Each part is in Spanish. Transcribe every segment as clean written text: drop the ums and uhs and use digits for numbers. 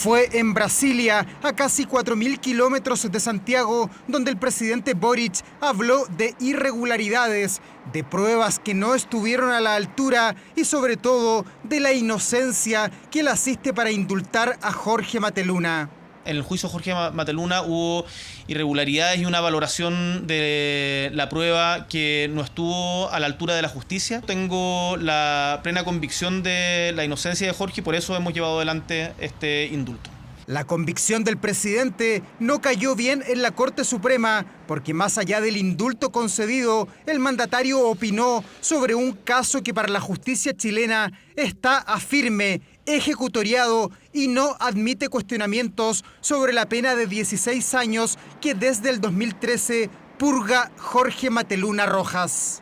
Fue en Brasilia, a casi 4.000 kilómetros de Santiago, donde el presidente Boric habló de irregularidades, de pruebas que no estuvieron a la altura y sobre todo de la inocencia que le asiste para indultar a Jorge Mateluna. En el juicio Jorge Mateluna hubo irregularidades y una valoración de la prueba que no estuvo a la altura de la justicia. Tengo la plena convicción de la inocencia de Jorge y por eso hemos llevado adelante este indulto. La convicción del presidente no cayó bien en la Corte Suprema porque más allá del indulto concedido, el mandatario opinó sobre un caso que para la justicia chilena está a firme, ejecutoriado y no admite cuestionamientos sobre la pena de 16 años que desde el 2013 purga Jorge Mateluna Rojas.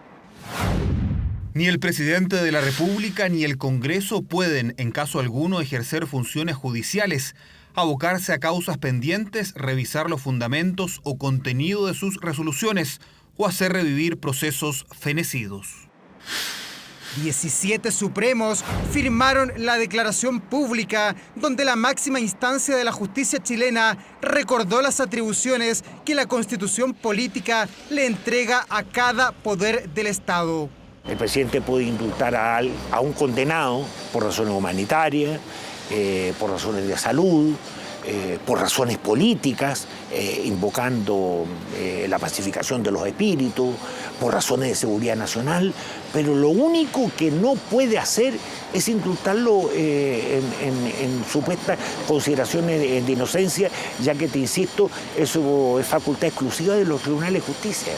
Ni el presidente de la República ni el Congreso pueden, en caso alguno, ejercer funciones judiciales, abocarse a causas pendientes, revisar los fundamentos o contenido de sus resoluciones o hacer revivir procesos fenecidos. 17 supremos firmaron la declaración pública donde la máxima instancia de la justicia chilena recordó las atribuciones que la Constitución política le entrega a cada poder del Estado. El presidente puede indultar a un condenado por razones humanitarias, por razones de salud, por razones políticas, invocando la pacificación de los espíritus, por razones de seguridad nacional, pero lo único que no puede hacer es indultarlo en supuestas consideraciones de inocencia, ya que, te insisto, eso es facultad exclusiva de los tribunales de justicia.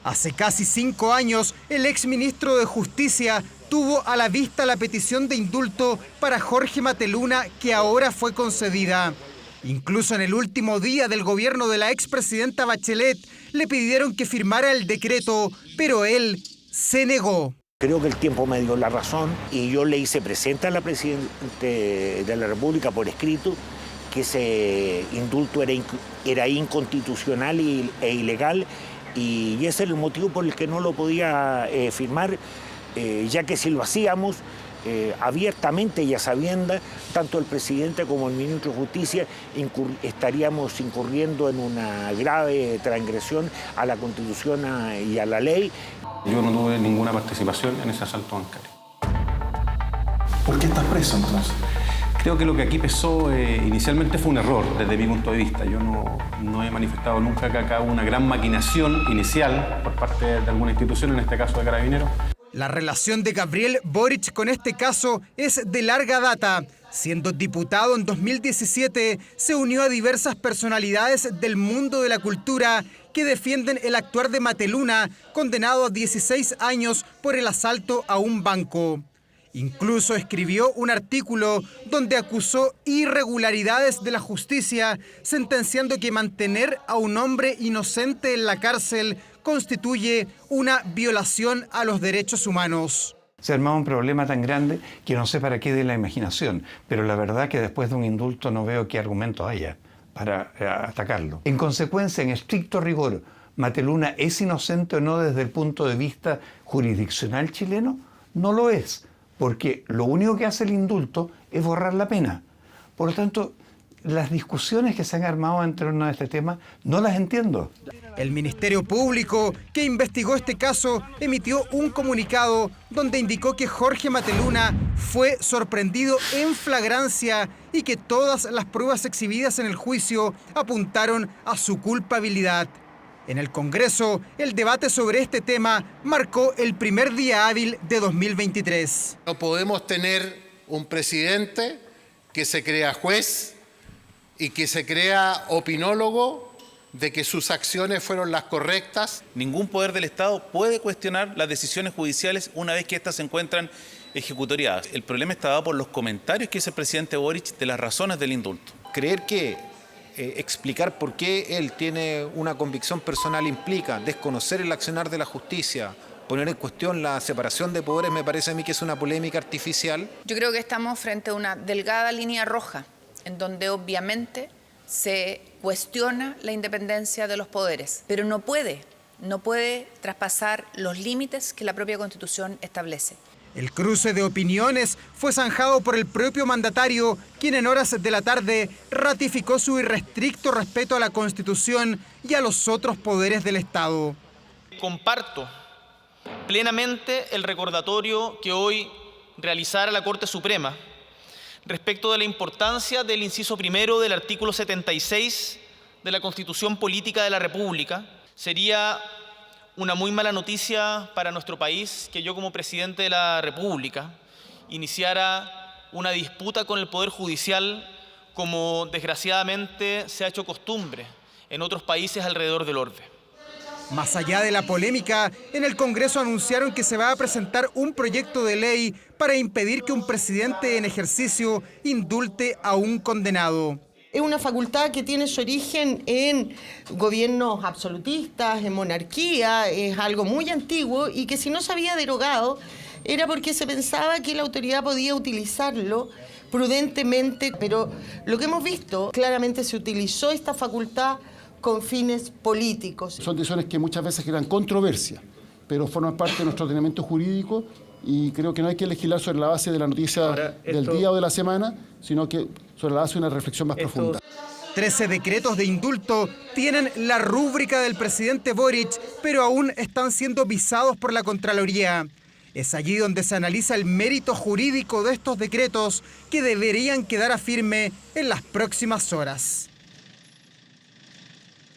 Hace casi 5 años, el exministro de Justicia tuvo a la vista la petición de indulto para Jorge Mateluna, que ahora fue concedida. Incluso en el último día del gobierno de la expresidenta Bachelet, le pidieron que firmara el decreto, pero él se negó. Creo que el tiempo me dio la razón y yo le hice presente a la presidenta de la República por escrito que ese indulto era inconstitucional e ilegal, y ese es el motivo por el que no lo podía firmar, ya que si lo hacíamos abiertamente y a sabiendas, tanto el presidente como el ministro de Justicia estaríamos incurriendo en una grave transgresión a la Constitución y a la ley. Yo no tuve ninguna participación en ese asalto bancario. ¿Por qué estás preso entonces? Creo que lo que aquí pesó inicialmente fue un error desde mi punto de vista. Yo no he manifestado nunca que acá hubo una gran maquinación inicial por parte de alguna institución, en este caso de Carabineros. La relación de Gabriel Boric con este caso es de larga data. Siendo diputado en 2017, se unió a diversas personalidades del mundo de la cultura que defienden el actuar de Mateluna, condenado a 16 años por el asalto a un banco. Incluso escribió un artículo donde acusó irregularidades de la justicia, sentenciando que mantener a un hombre inocente en la cárcel constituye una violación a los derechos humanos. Se armaba un problema tan grande que no sé para qué de la imaginación, pero la verdad que después de un indulto no veo qué argumento haya para atacarlo. En consecuencia, en estricto rigor, ¿Mateluna es inocente o no desde el punto de vista jurisdiccional chileno? No lo es, porque lo único que hace el indulto es borrar la pena. Por lo tanto, las discusiones que se han armado en torno a este tema no las entiendo. El Ministerio Público, que investigó este caso, emitió un comunicado donde indicó que Jorge Mateluna fue sorprendido en flagrancia y que todas las pruebas exhibidas en el juicio apuntaron a su culpabilidad. En el Congreso, el debate sobre este tema marcó el primer día hábil de 2023. No podemos tener un presidente que se crea juez y que se crea opinólogo de que sus acciones fueron las correctas. Ningún poder del Estado puede cuestionar las decisiones judiciales una vez que éstas se encuentran ejecutoriadas. El problema está dado por los comentarios que hizo el presidente Boric de las razones del indulto. Creer que explicar por qué él tiene una convicción personal implica desconocer el accionar de la justicia, poner en cuestión la separación de poderes, me parece a mí que es una polémica artificial. Yo creo que estamos frente a una delgada línea roja, en donde obviamente se cuestiona la independencia de los poderes, pero no puede traspasar los límites que la propia Constitución establece. El cruce de opiniones fue zanjado por el propio mandatario, quien en horas de la tarde ratificó su irrestricto respeto a la Constitución y a los otros poderes del Estado. Comparto plenamente el recordatorio que hoy realizara la Corte Suprema respecto de la importancia del inciso primero del artículo 76 de la Constitución Política de la República. Sería una muy mala noticia para nuestro país que yo, como presidente de la República, iniciara una disputa con el Poder Judicial, como desgraciadamente se ha hecho costumbre en otros países alrededor del orbe. Más allá de la polémica, en el Congreso anunciaron que se va a presentar un proyecto de ley para impedir que un presidente en ejercicio indulte a un condenado. Es una facultad que tiene su origen en gobiernos absolutistas, en monarquía, es algo muy antiguo y que si no se había derogado era porque se pensaba que la autoridad podía utilizarlo prudentemente, pero lo que hemos visto, claramente se utilizó esta facultad con fines políticos. Son decisiones que muchas veces generan controversia, pero forman parte de nuestro ordenamiento jurídico y creo que no hay que legislar sobre la base de la noticia del día o de la semana, sino que sobre la base de una reflexión más profunda. 13 decretos de indulto tienen la rúbrica del presidente Boric, pero aún están siendo visados por la Contraloría. Es allí donde se analiza el mérito jurídico de estos decretos que deberían quedar a firme en las próximas horas.